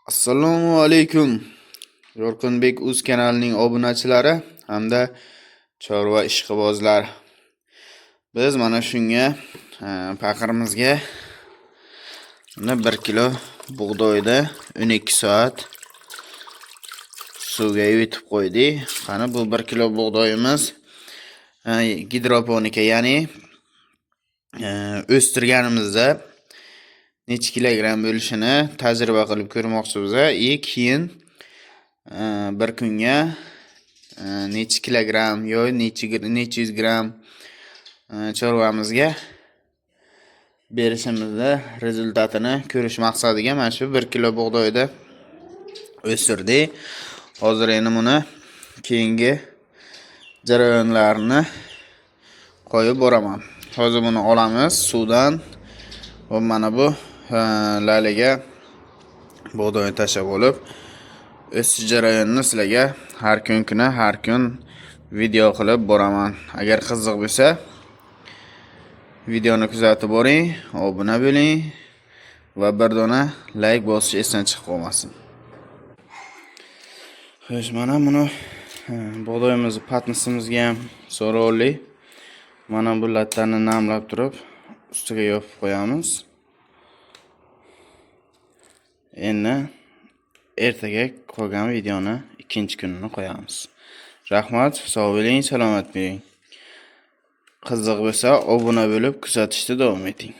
Assalomu alaykum. Yorqinbek uz kanalining obunachilari hamda chorva ishqibozlar. Biz mana shunga paqirimizga 1 kilo bug'doyni 12 soat suvga yuvib qo'ydik. Qani bu 1 kilo bug'doyimiz gidroponika, ya'ni o'stirganimizda necha kilogramm bo'lishini tajriba qilib ko'rmoqchimiz. Keyin bir kunga necha kilogramm yoki necha yuz gramm chorvamizga berishimizni rezultatini ko'rish maqsadiga mana shu 1 kilo bug'doyda o'stirdik. Hozir endi buni keyingi jarayonlarini qo'yib boraman. Hozir buni olamiz suvdan va mana bu laliga bug'doyni tashlab olib o'sish jarayonini sizlarga har kun video qilib boraman. Agar qiziq bo'lsa videoni kuzatib boring, obuna bo'ling va bir dona like bosish esdan chiqib qolmasin. Xo'sh, mana buni bug'doyimizni patnisimizga ham so'roldik. Mana bu latlarni namlab turib ustiga yopib qo'yamiz. Endi ertaga qolgan videoni ikkinchi kunini qo'yamiz. Rahmat, sog' bo'ling, salomat bo'ling. Qiziq bo'lsa obuna bo'lib kuzatishda davom eting.